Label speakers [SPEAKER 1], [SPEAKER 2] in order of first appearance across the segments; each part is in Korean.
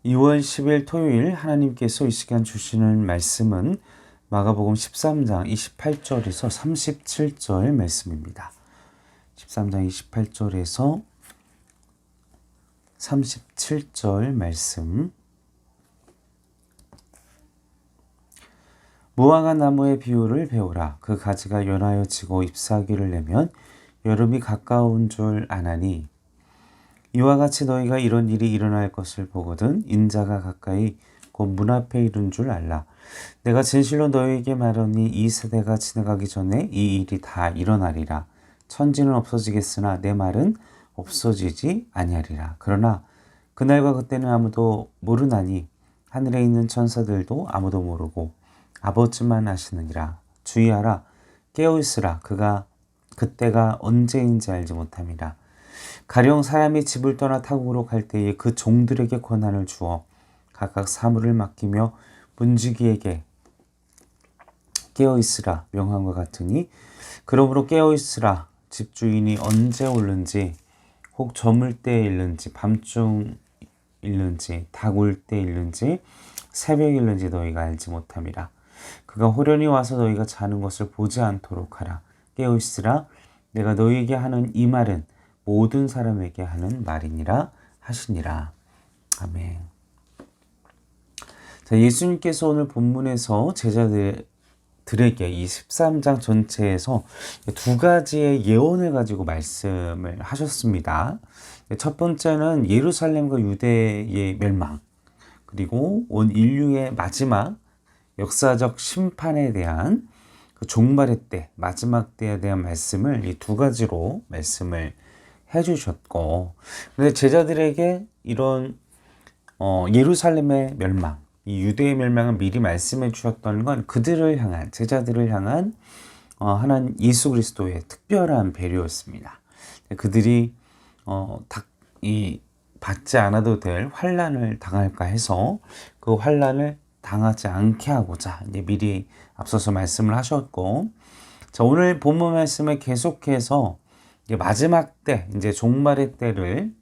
[SPEAKER 1] 2월 10일 토요일 하나님께서 이 시간 주시는 말씀은 마가복음 13장 28절에서 37절 말씀입니다. 13장 28절에서 37절 말씀. 무화과 나무의 비유를 배우라. 그 가지가 연하여 지고 잎사귀를 내면 여름이 가까운 줄 아나니 이와 같이 너희가 이런 일이 일어날 것을 보거든 인자가 가까이 곧 문 앞에 이른 줄 알라. 내가 진실로 너희에게 말하니 이 세대가 지나가기 전에 이 일이 다 일어나리라. 천지는 없어지겠으나 내 말은 없어지지 아니하리라. 그러나 그날과 그때는 아무도 모르나니 하늘에 있는 천사들도 아무도 모르고 아버지만 아시느니라. 주의하라. 깨어있으라. 그때가 언제인지 알지 못함이라. 가령 사람이 집을 떠나 타국으로 갈 때에 그 종들에게 권한을 주어 각각 사물을 맡기며 문지기에게 깨어있으라 명함과 같으니 그러므로 깨어있으라. 집주인이 언제 오는지 혹 저물 때에 일는지 밤중 일는지 닭 울 때 일는지 새벽 일는지 너희가 알지 못함이라. 그가 호련히 와서 너희가 자는 것을 보지 않도록 하라. 깨어있으라. 내가 너희에게 하는 이 말은 모든 사람에게 하는 말이니라 하시니라. 아멘. 자, 예수님께서 오늘 본문에서 제자들에게 이 13장 전체에서 두 가지의 예언을 가지고 말씀을 하셨습니다. 첫 번째는 예루살렘과 유대의 멸망, 그리고 온 인류의 마지막 역사적 심판에 대한 그 종말의 때, 마지막 때에 대한 말씀을 이 두 가지로 말씀을 해주셨고, 근데 제자들에게 이런 예루살렘의 멸망, 이 유대의 멸망을 미리 말씀해 주셨던 건 그들을 향한, 제자들을 향한 하나님 예수 그리스도의 특별한 배려였습니다. 그들이 받지 않아도 될 환난을 당할까 해서 그 환난을 당하지 않게 하고자 이제 미리 앞서서 말씀을 하셨고, 자, 오늘 본문 말씀을 계속해서 이제 마지막 때, 이제 종말의 때를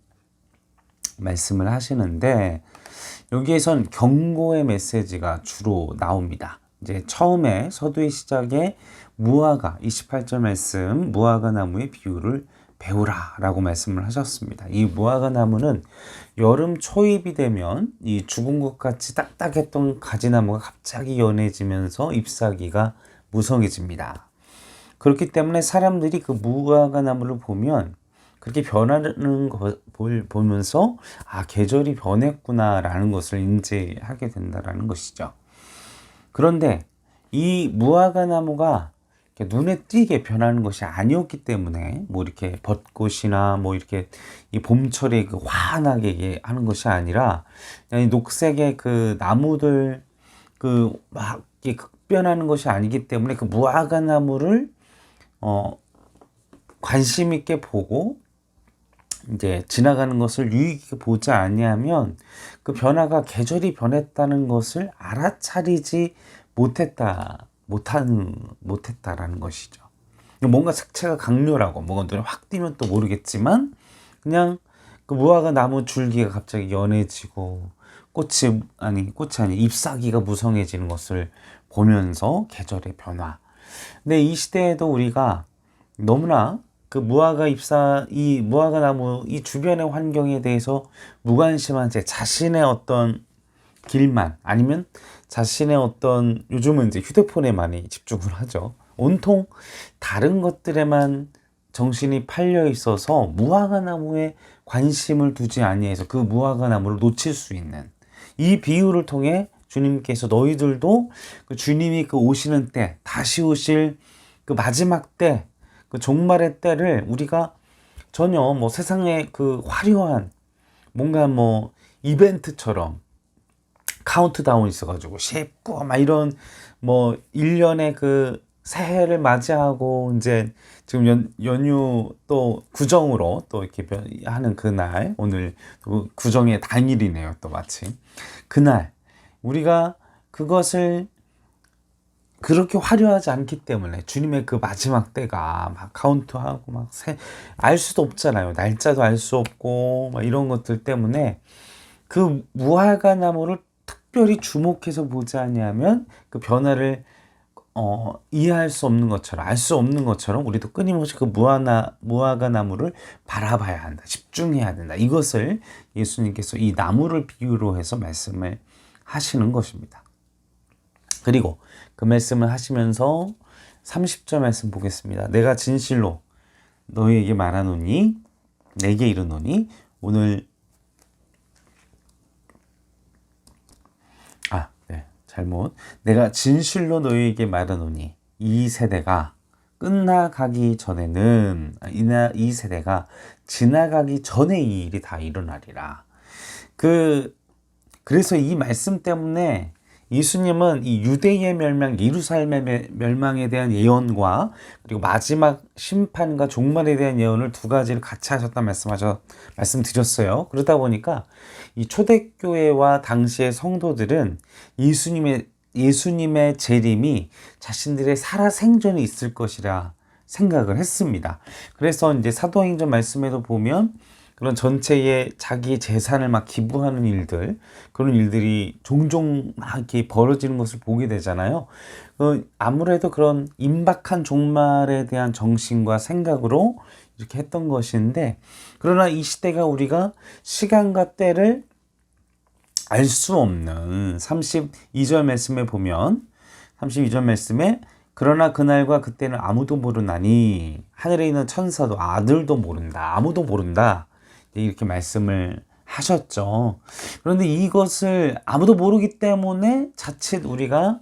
[SPEAKER 1] 말씀을 하시는데, 여기에선 경고의 메시지가 주로 나옵니다. 이제 처음에 서두의 시작에 무화과 28절 말씀, 무화과 나무의 비유를 배우라 라고 말씀을 하셨습니다. 이 무화과 나무는 여름 초입이 되면 이 죽은 것 같이 딱딱했던 가지나무가 갑자기 연해지면서 잎사귀가 무성해집니다. 그렇기 때문에 사람들이 그 무화과 나무를 보면 그렇게 변하는 걸 보면서 계절이 변했구나 라는 것을 인지하게 된다라는 것이죠. 그런데 이 무화과 나무가 눈에 띄게 변하는 것이 아니었기 때문에 뭐 이렇게 벚꽃이나 뭐 이렇게 이 봄철에 그 환하게 하는 것이 아니라 그냥 녹색의 그 나무들 그 막 급변하는 것이 아니기 때문에 그 무화과 나무를 관심 있게 보고 이제 지나가는 것을 유의 깊게 보지 아니하면 그 변화가 계절이 변했다는 것을 알아차리지 못했다라는 것이죠. 뭔가 색채가 강렬하고 뭔가 눈에 확 띄면 또 모르겠지만 그냥 그 무화과 나무 줄기가 갑자기 연해지고 꽃이 아니 잎사귀가 무성해지는 것을 보면서 계절의 변화. 근데 이 시대에도 우리가 너무나 그 이 무화과 나무 이 주변의 환경에 대해서 무관심한 채 자신의 어떤 길만 아니면 자신의 어떤 요즘은 이제 휴대폰에 많이 집중을 하죠. 온통 다른 것들에만 정신이 팔려 있어서 무화과 나무에 관심을 두지 아니해서 그 무화과 나무를 놓칠 수 있는 이 비유를 통해 주님께서 너희들도 그 주님이 그 오시는 때 다시 오실 그 마지막 때 그 종말의 때를 우리가 전혀 뭐 세상의 그 화려한 뭔가 뭐 이벤트처럼 카운트다운 있어가지고 19 막 이런 뭐 1년의 그 새해를 맞이하고 이제 지금 연휴 또 구정으로 또 이렇게 하는 그날, 오늘 구정의 당일이네요. 또 마침 그날 우리가 그것을 그렇게 화려하지 않기 때문에 주님의 그 마지막 때가 막 카운트하고 알 수도 없잖아요. 날짜도 알 수 없고 막 이런 것들 때문에 그 무화과 나무를 특별히 주목해서 보지 않냐면 그 변화를 이해할 수 없는 것처럼, 알 수 없는 것처럼 우리도 끊임없이 그 무화과 나무를 바라봐야 한다. 집중해야 된다. 이것을 예수님께서 이 나무를 비유로 해서 말씀을 하시는 것입니다. 그리고 그 말씀을 하시면서 30절 말씀 보겠습니다. 내가 진실로 너희에게 말하노니, 내게 이르노니, 오늘 내가 진실로 너희에게 말하노니 이 세대가 끝나가기 전에는 이 세대가 지나가기 전에 이 일이 다 일어나리라. 그래서 이 말씀 때문에 예수님은 이 유대의 멸망, 예루살렘의 멸망에 대한 예언과 그리고 마지막 심판과 종말에 대한 예언을 두 가지를 같이 하셨다 말씀드렸어요. 그러다 보니까 이 초대교회와 당시의 성도들은 예수님의 재림이 자신들의 살아생전에 있을 것이라 생각을 했습니다. 그래서 이제 사도행전 말씀에도 보면 그런 전체의 자기의 재산을 막 기부하는 일들, 그런 일들이 종종 막 이렇게 벌어지는 것을 보게 되잖아요. 아무래도 그런 임박한 종말에 대한 정신과 생각으로 이렇게 했던 것인데, 그러나 이 시대가 우리가 시간과 때를 알 수 없는 32절 말씀에 보면, 32절 말씀에 그러나 그날과 그때는 아무도 모르나니 하늘에 있는 천사도 아들도 모른다. 아무도 모른다. 이렇게 말씀을 하셨죠. 그런데 이것을 아무도 모르기 때문에 자칫 우리가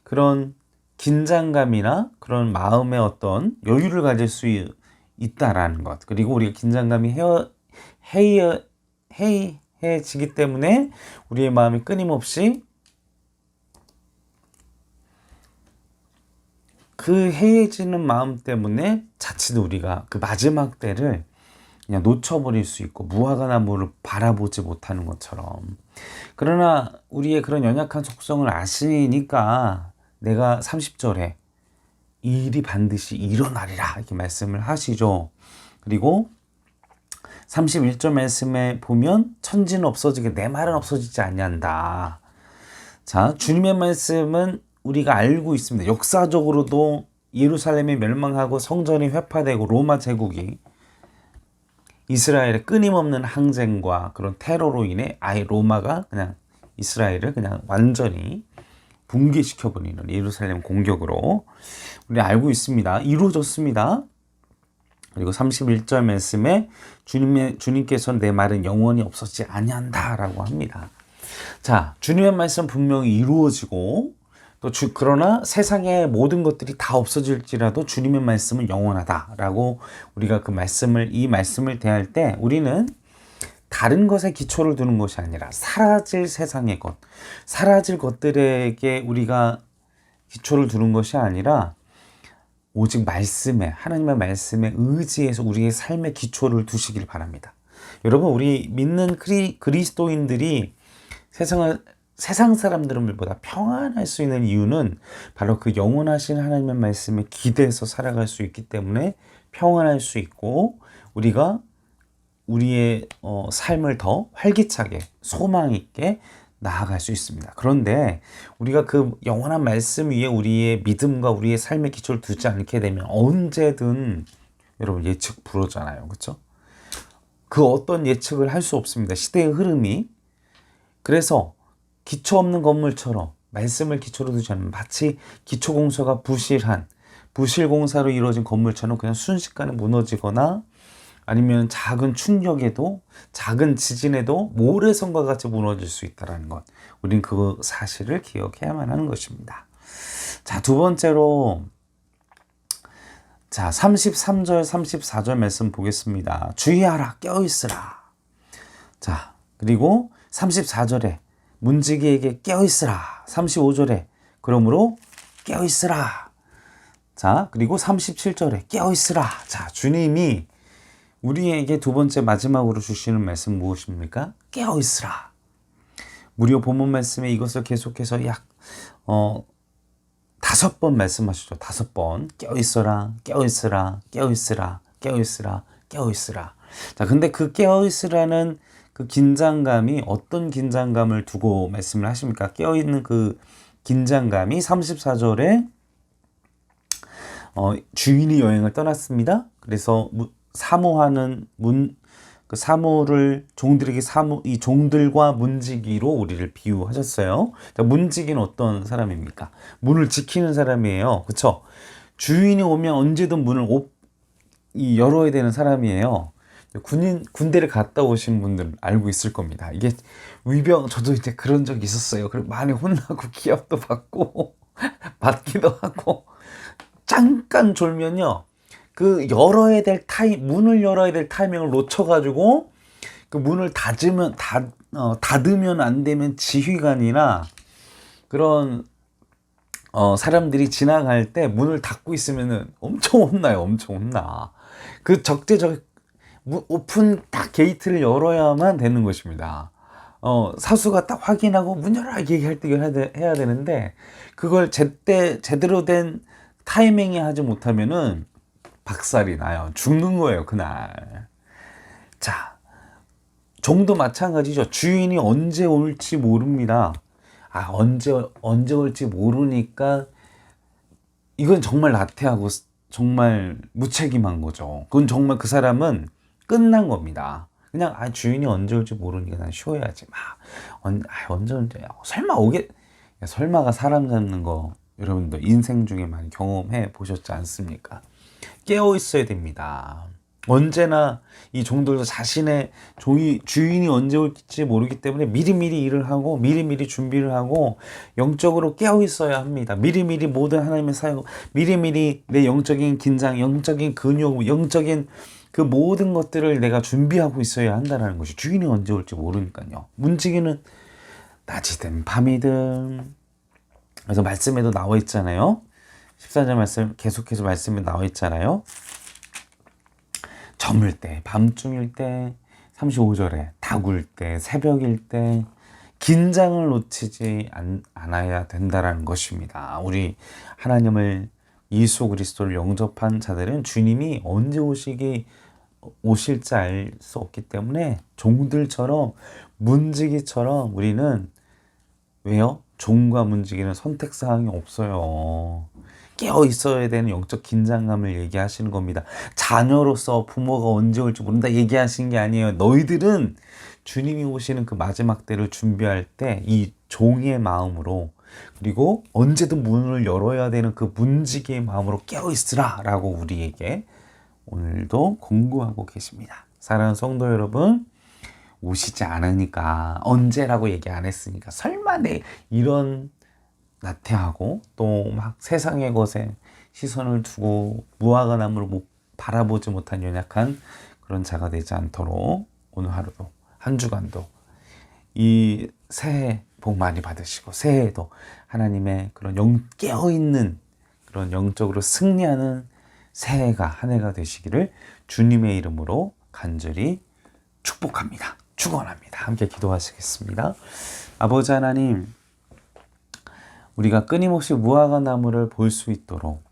[SPEAKER 1] 그런 긴장감이나 그런 마음의 어떤 여유를 가질 수 있다라는 것. 그리고 우리가 긴장감이 해이해지기 때문에 우리의 마음이 끊임없이 그 해이해지는 마음 때문에 자칫 우리가 그 마지막 때를 그냥 놓쳐버릴 수 있고 무화과 나무를 바라보지 못하는 것처럼. 그러나 우리의 그런 연약한 속성을 아시니까 내가 30절에 이 일이 반드시 일어나리라 이렇게 말씀을 하시죠. 그리고 31절 말씀에 보면 천지는 없어지게 내 말은 없어지지 아니한다. 자, 주님의 말씀은 우리가 알고 있습니다. 역사적으로도 예루살렘이 멸망하고 성전이 회파되고 로마 제국이 이스라엘의 끊임없는 항쟁과 그런 테러로 인해 아예 로마가 그냥 이스라엘을 그냥 완전히 붕괴시켜버리는 예루살렘 공격으로 우리 알고 있습니다. 이루어졌습니다. 그리고 31절 말씀에 주님께서 내 말은 영원히 없어지지 아니한다라고 합니다. 자, 주님의 말씀 분명히 이루어지고 그러나 세상의 모든 것들이 다 없어질지라도 주님의 말씀은 영원하다라고 우리가 이 말씀을 대할 때 우리는 다른 것에 기초를 두는 것이 아니라 사라질 세상의 것, 사라질 것들에게 우리가 기초를 두는 것이 아니라 오직 하나님의 말씀에 의지해서 우리의 삶의 기초를 두시길 바랍니다. 여러분, 우리 믿는 그리스도인들이 세상 사람들보다 평안할 수 있는 이유는 바로 그 영원하신 하나님의 말씀에 기대해서 살아갈 수 있기 때문에 평안할 수 있고 우리가 우리의 삶을 더 활기차게 소망 있게 나아갈 수 있습니다. 그런데 우리가 그 영원한 말씀 위에 우리의 믿음과 우리의 삶의 기초를 두지 않게 되면 언제든 여러분 예측 불허잖아요. 그렇죠? 그 어떤 예측을 할 수 없습니다. 시대의 흐름이. 그래서 기초 없는 건물처럼 말씀을 기초로 두지 않으면 마치 기초공사가 부실공사로 이루어진 건물처럼 그냥 순식간에 무너지거나 아니면 작은 충격에도 작은 지진에도 모래성과 같이 무너질 수 있다는 것. 우린 그 사실을 기억해야만 하는 것입니다. 자, 두 번째로 33절 34절 말씀 보겠습니다. 주의하라 깨어있으라. 자, 그리고 34절에 문지기에게 깨어있으라. 35절에 그러므로 깨어있으라. 자, 그리고 37절에 깨어있으라. 자, 주님이 우리에게 두 번째 마지막으로 주시는 말씀 무엇입니까? 깨어있으라. 무려 본문 말씀에 이것을 계속해서 약 5번 말씀하시죠. 5번 깨어있어라, 깨어있으라, 깨어있으라, 깨어있으라, 깨어있으라. 자, 근데 그 깨어있으라는 그 긴장감이 어떤 긴장감을 두고 말씀을 하십니까? 깨어있는 그 긴장감이 34절에 주인이 여행을 떠났습니다. 그래서 사모하는 그 사모를 종들에게 이 종들과 문지기로 우리를 비유하셨어요. 자, 문지기는 어떤 사람입니까? 문을 지키는 사람이에요. 그쵸? 주인이 오면 언제든 문을 열어야 되는 사람이에요. 군대를 갔다 오신 분들은 알고 있을 겁니다. 이게 저도 이제 그런 적이 있었어요. 그리고 많이 혼나고 기합도 받고 받기도 하고 잠깐 졸면요. 그 문을 열어야 될 타이밍을 놓쳐가지고 그 문을 닫으면 안 되면 지휘관이나 그런 사람들이 지나갈 때 문을 닫고 있으면은 엄청 혼나요. 엄청 혼나. 그 오픈 딱 게이트를 열어야만 되는 것입니다. 사수가 딱 확인하고 문 열어 얘기할 때 해야 되는데 그걸 제대로 된 타이밍에 하지 못하면은 박살이 나요. 죽는 거예요, 그날. 자, 종도 마찬가지죠. 주인이 언제 올지 모릅니다. 언제 올지 모르니까 이건 정말 나태하고 정말 무책임한 거죠. 그건 정말 그 사람은 끝난 겁니다. 그냥 주인이 언제 올지 모르니까 난 쉬어야지. 언제 설마가 사람 잡는 거 여러분도 인생 중에 많이 경험해 보셨지 않습니까? 깨어 있어야 됩니다. 언제나 이 종들도 자신의 주인이 언제 올지 모르기 때문에 미리미리 일을 하고 미리미리 준비를 하고 영적으로 깨어 있어야 합니다. 미리미리 모든 하나님의 사역, 미리미리 내 영적인 긴장, 영적인 근육, 영적인 그 모든 것들을 내가 준비하고 있어야 한다는 것이 주인이 언제 올지 모르니까요. 문지기는 낮이든 밤이든 그래서 말씀에도 나와 있잖아요. 14절 말씀 계속해서 말씀에 나와 있잖아요. 저물 때, 밤중일 때, 35절에 다굴 때, 새벽일 때 긴장을 놓치지 않아야 된다라는 것입니다. 우리 하나님을 예수 그리스도를 영접한 자들은 주님이 언제 오실지 알 수 없기 때문에 종들처럼 문지기처럼 우리는 왜요? 종과 문지기는 선택사항이 없어요. 깨어 있어야 되는 영적 긴장감을 얘기하시는 겁니다. 자녀로서 부모가 언제 올지 모른다 얘기하시는 게 아니에요. 너희들은 주님이 오시는 그 마지막 때를 준비할 때 이 종의 마음으로 그리고 언제든 문을 열어야 되는 그 문지기의 마음으로 깨어 있으라 라고 우리에게 오늘도 공부하고 계십니다. 사랑하는 성도 여러분, 오시지 않으니까 언제라고 얘기 안 했으니까 설마 이런 나태하고 또 막 세상의 것에 시선을 두고 무화과 나무를 바라보지 못한 연약한 그런 자가 되지 않도록 오늘 하루도 한 주간도 이 새해 복 많이 받으시고 새해에도 하나님의 그런 깨어있는 그런 영적으로 승리하는 새해가 한 해가 되시기를 주님의 이름으로 간절히 축복합니다. 축원합니다. 함께 기도하시겠습니다. 아버지 하나님, 우리가 끊임없이 무화과 나무를 볼 수 있도록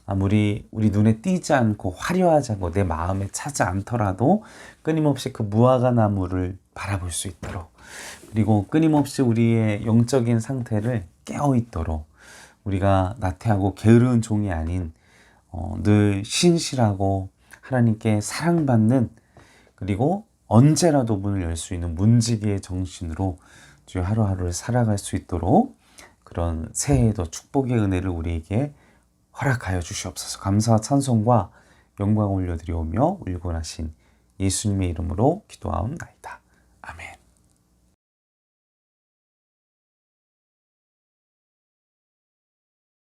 [SPEAKER 1] 아무리 우리 눈에 띄지 않고 화려하지 않고 내 마음에 차지 않더라도 끊임없이 그 무화과 나무를 바라볼 수 있도록 그리고 끊임없이 우리의 영적인 상태를 깨어 있도록 우리가 나태하고 게으른 종이 아닌 늘 신실하고 하나님께 사랑받는 그리고 언제라도 문을 열 수 있는 문지기의 정신으로 주의 하루하루를 살아갈 수 있도록 그런 새해에도 축복의 은혜를 우리에게 허락하여 주시옵소서. 감사와 찬송과 영광 올려드리오며 울곤하신 예수님의 이름으로 기도하옵나이다.